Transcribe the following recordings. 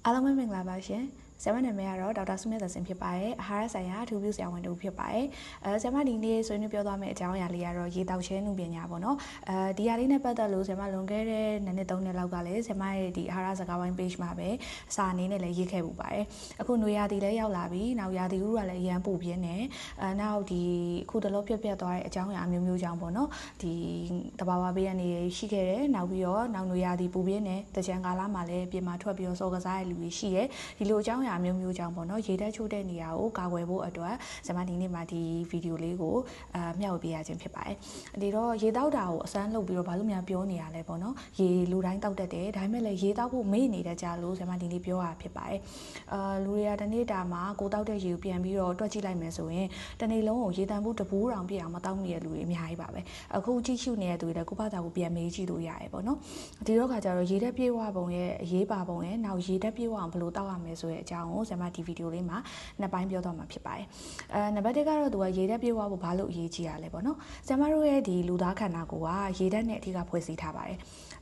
အားလုံးပဲမင်္ဂလာပါရှင်ဆရာမနာမည်ကတော့ဒေါက်တာဆုမြတ်သစင်ဖြစ်ပါတယ်အာဟာရဆိုင်ရာအထူးပြုဆရာဝန်တူဖြစ်ပါတယ်ဆရာမဒီနေ့ဆွေးနွေးပြောသွားမယ့်အကြောင်းအရာလေးကတော့ရေတောက်ခြင်းနုပညာပေါ့နော်ဒီဟာလေးနဲ့ပတ်သက်လို့ဆရာမလွန်ခဲ့တဲ့2နှစ်3နှစ်လောက်ကလည်းဆရာမရဲ့ဒီအာဟာရစကားဝိုင်း page မှာပဲစာအနေနဲ့လည်းရေးခဲ့ပူပါတယ်အခုနွေရာသီလည်းရောက်လာပြီနောက်ရာသီဥတုကလည်းအရန်ပူပြင်းနေနောက်ဒီအခုတလို့ပြတ်သွားတဲ့အကြောင်းအရာအမျိုးမျိုးကြောင့်ပေါ့နော်ဒီတဘာဝဘေးကနေရှိခဲ့တယ်နောက်ပြီးတော့နောက်နွေရာသီပူပြင်းနေတကြံကာလမှာလည်းပြင်မှာထွက်ပြီးတော့စောကစားရတဲ့လူတွေရှိတယ်ဒီလိုအကြောင်းအရာမျိုးမျိုးကြောင့်ပေါ့နော်ရေတက်ချိုးတဲ့နေရာကိုကာကွယ်ဖို့အတွက်ဆရာမဒီနေ့မှာဒီဗီဒီယိုလေးကိုမျှဝေပေးရခြင်းဖြစ်ပါတယ်ဒီတော့ရေတောက်တာကိုအစမ်းလုပ်ပြီးတော့ဘာလို့များပြောနေရလဲပေါ့နော်ရေလူတိုင်းတောက်တတ်တယ်ဒါပေမဲ့လည်းရေတောက်ဖို့မေ့နေတဲ့ကြလို့ဆရာမဒီနေ့ပြောရဖြစ်ပါတယ်လူတွေကတနေ့တာမှာကိုတောက်တဲ့ရေကိုပြန်ပြီးတော့တွက်ကြည့်လိုက်မယ်ဆိုရင်တနေ့လုံးကိုရေတန်ဖို့တပူးတောင်ပြည့်အောင်မတောက်နေတဲ့လူတွေအများကြီးပါပဲအခုကြည့်ရှုနေတဲ့သူတွေလည်းကိုယ့်ဘာသာကိုပြန်မေးကြည့်လို့ရတယ်ပေါ့နော်ဒီတော့ခါကျတော့ရေတက်ပြေဝပုံရဲ့အရေးပါပုံရဲ့နောက်ရေတက်ပြေဝအောင်ဘယ်လိုတောက်ရမလဲဆိုတဲ့အကြောင်းကိုဆရာမဒီဗီဒီယိုလေးမှာနှစ်ပိုင်းပြောတော့မှာဖြစ်ပါတယ်နံပါတ်1ကတော့သူကရေတက်ပြေဝဖို့ဘာလို့အရေးကြီးရလဲပေါ့နော်ဆရာမတို့ရဲ့ဒီလူသားခန္ဓာကိုယ်ကရေတက်နဲ့အထက်ကဖွဲ့စည်းထားပါတယ်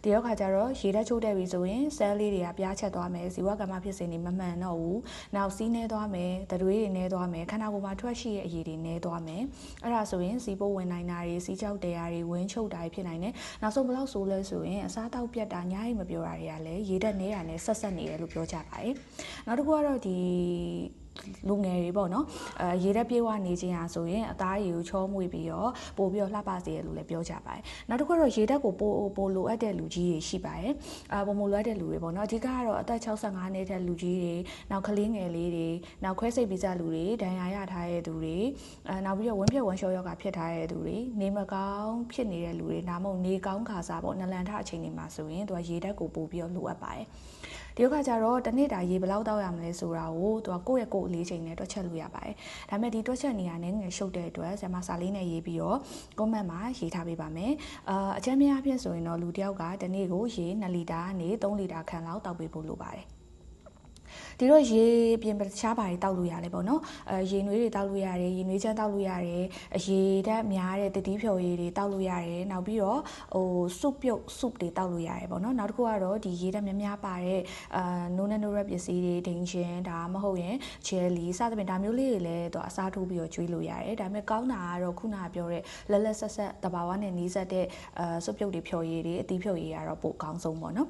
ဒီတော့ခါကျတော့ရေတက်ချိုးတဲ့ပြီဆိုရင် cell လေးတွေကပြားချက်သွားမယ်ဇီဝကမ္မဖြစ်စဉ်တွေမမှန်တော့ဘူးနောက်စီးနေသွားမယ်တတွေးတွေနေသွားမယ်ခန္ဓာကိုယ်မှာထွက်ရှိတဲ့အရည်တွေနေသွားမယ်အဲ့ဒါဆိုရင်စီးပိုးဝင်နိုင်တာတွေစီးကြောက်တရားတွေဝင်းချုပ်တာတွေဖြစ်နိုင်တယ်နောက်ဆုံးဘယ်လောက်ဆိုလဲဆိုရင်အစားတောက်ပြတ်တာညားရိပ်မပြောတာတွေကလည်းရေတက်နေတာနဲ့ဆက်ဆက်နေတယ်လို့ပြောကြပါတယ်နောက်တစ်ခုကတော့ဒီလူငယ်တွေပေါ့နော်ရေတက်ပြေးဝနေခြင်းဟာဆိုရင်အသားရည်ကိုချောမွေ့ပြီးတော့ပို့ပြီးတော့လှပစေတယ်လို့လည်းပြောကြပါတယ်နောက်တစ်ခုကတော့ရေတက်ကိုပိုလိုအပ်တဲ့လူကြီးတွေရှိပါတယ်ပိုမိုလိုအပ်တဲ့လူတွေပေါ့နော်အဓိကကတော့အသက်65နှစ်တဲ့လူကြီးတွေနောက်ကလေးငယ်လေးတွေနောက်ခွဲစိတ်ပြီးကြလူတွေဒဏ်ရာရထားတဲ့သူတွေနောက်ပြီးတော့ဝမ်းပြက်ဝမ်းလျှောယောဂဖြစ်ထားတဲ့သူတွေနေမကောင်းဖြစ်နေတဲ့လူတွေဒါမှမဟုတ်နေကောင်းခါစားပေါ့နလန်ထအချိန်တွေမှာဆိုရင်သူကရေတက်ကိုပို့ပြီးတော့လိုအပ်ပါတယ်ဒီအခါကျတော့တနေ့တာရေဘယ်လောက်တောက်ရမလဲဆိုတာကိုသူကကိုယ့်ရဲ့ကိုယ်အလေးချိန်နဲ့တွက်ချက်လို့ရပါတယ်ဒါပေမဲ့ဒီတွက်ချက်နေရတဲ့ငယ်ရှုပ်တဲ့အတွက်ဆရာမစာလေးနဲ့ရေးပြီးတော့ comment မှာရေးထားပေးပါမယ်အကြမ်းများအဖြစ်ဆိုရင်တော့လူတစ်ယောက်ကတနေ့ကိုရေ2လီတာကနေ3လီတာခန့်လောက်တောက်ပေးဖို့လိုပါတယ်ဒီတော့ရေပြင်တခြားဘာတွေတောက်လို့ရတယ်ပေါ့နော်ရေနွေးတွေတောက်လို့ရတယ်ရေနွေးချမ်းတောက်လို့ရတယ်ရေဓာတ်များတဲ့တတိဖြော်ရည်တွေတောက်လို့ရတယ်နောက်ပြီးတော့ဆုပ်ပြုတ်ဆုပ်တွေတောက်လို့ရတယ်ပေါ့နော်နောက်တစ်ခုကတော့ဒီရေဓာတ်များပါတဲ့နိုးနဲ့နိုးရက်ပစ္စည်းတွေဒိန်ရှင်ဒါမဟုတ်ရင်ဂျယ်လီစသဖြင့်ဒါမျိုးလေးတွေလည်းသူအစားထိုးပြီးတော့ကျွေးလို့ရတယ်ဒါပေမဲ့ကောင်းတာကတော့ခုနကပြောတဲ့လက်လက်ဆက်ဆက်တဘာဝနဲ့နီးစပ်တဲ့ဆုပ်ပြုတ်တွေဖြော်ရည်တွေအသီးဖြော်ရည်ကတော့ပိုကောင်းဆုံးပေါ့နော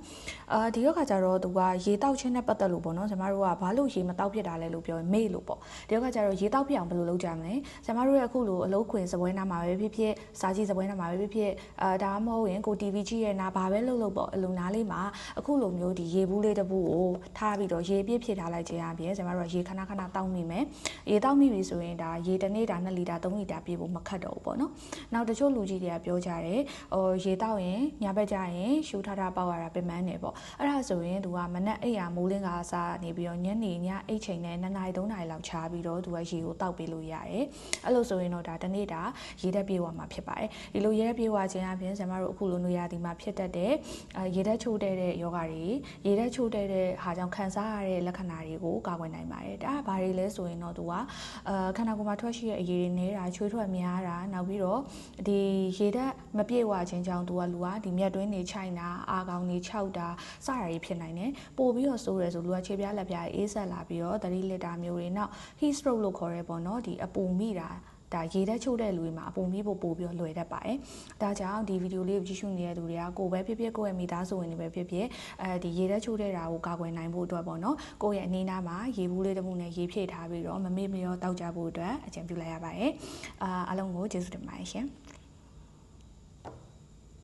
်ဒီတော့ခါကျတော့သူကရေတောက်ခြင်းနဲ့ပတ်သက်လို့ပေါ့နော်ကျွန်တော်တို့ကဘာလို့ရေမတောက်ဖြစ်တာလဲလို့ပြောရင်မေ့လို့ပေါ့ဒီတော့ကကျတော့ရေတောက်ဖြစ်အောင်ဘယ်လိုလုပ်ကြမလဲကျွန်တော်တို့ရဲ့အခုလိုအလုပ်ခွင်စပွဲနားမှာပဲဖြစ်ဖြစ်စာကြည့်စပွဲနားမှာပဲဖြစ်ဖြစ်ဒါမှမဟုတ်ရင်ကို TV ကြည့်ရဲ့နားဘာပဲလုပ်ပေါ့အလုံနားလေးမှာအခုလိုမျိုးဒီရေဘူးလေးတစ်ဘူးကိုထားပြီးတော့ရေပြည့်ဖြစ်ထားလိုက်ခြင်းအပြင်ကျွန်တော်တို့ရေခဏခဏတောက်မိမယ်ရေတောက်မိပြီဆိုရင်ဒါရေတစ်နေ့ဒါ2လီတာ3လီတာပြည့်ဖို့မခတ်တော့ဘူးပေါ့နော်နောက်တချို့လူကြီးတွေကပြောကြတယ်ရေတောက်ရင်ညဘက်ကျရင်ရှူထထပေါက်ရတာပြင်ပန်းနေပေါ့အဲ့ဒါဆိုရင်သူကမနက်အိပ်ရမိုးလင်းကစားနေပြီးတော့ညနေညအိတ်ချိန်နဲ့2နာရီ3နာရီလောက်ချားပြီးတော့သူကရေကိုတောက်ပေးလို့ရတယ်အဲ့လိုဆိုရင်တော့ဒါတနေ့တာရေတက်ပြေးသွားမှာဖြစ်ပါတယ်ဒီလိုရေတက်ပြေးသွားခြင်းအပြင်ကျွန်တော်တို့အခုလိုနွေရာသီမှာဖြစ်တတ်တဲ့ရေတက်ချိုးတဲ့ယောဂတွေရေတက်ချိုးတဲ့ဟာကြောင့်ခံစားရတဲ့လက္ခဏာတွေကိုကာကွယ်နိုင်ပါတယ်ဒါဘာတွေလဲဆိုရင်တော့သူကခန္ဓာကိုယ်မှာထွက်ရှိတဲ့အရည်တွေနေတာချွေးထွက်များတာနောက်ပြီးတော့ဒီရေတက်မပြေးသွားခြင်းကြောင့်သူကလူကဒီမြက်တွင်းတွေခြိုက်တာအာကောင်တွေခြောက်တာစတာတွေဖြစ်နိုင်တယ်ပို့ပြီးတော့ဆိုးတယ်ဆိုလူကခြေပြားလက်ပြားအေးဆက်လာပြီးတော့3လီတာမျိုးတွေနောက် heat stroke လို့ခေါ်ရဲပေါ့နော်ဒီအပူမိတာဒါရေတက်ချိုးတဲ့လူတွေမှာအပူမိဖို့ပို့ပြီးတော့လွယ်တတ်ပါတယ်။ဒါကြောင့်ဒီဗီဒီယိုလေးကိုကြည့်ရှုနေတဲ့သူတွေကကိုယ်ပဲဖြစ်ဖြစ်ကိုယ့်ရဲ့မိသားစုဝင်တွေပဲဖြစ်ဖြစ်ဒီရေတက်ချိုးတဲ့တာကိုကာကွယ်နိုင်ဖို့အတွက်ပေါ့နော်။ကိုယ့်ရဲ့အနီးနားမှာရေဘူးလေးတစ်မှုနဲ့ရေဖြည့်ထားပြီးတော့မမေ့မလျော့တောက်ကြဖို့အတွက်အကြံပြုလိုက်ရပါတယ်။အားလုံးကိုကျေးဇူးတင်ပါတယ်ရှင်။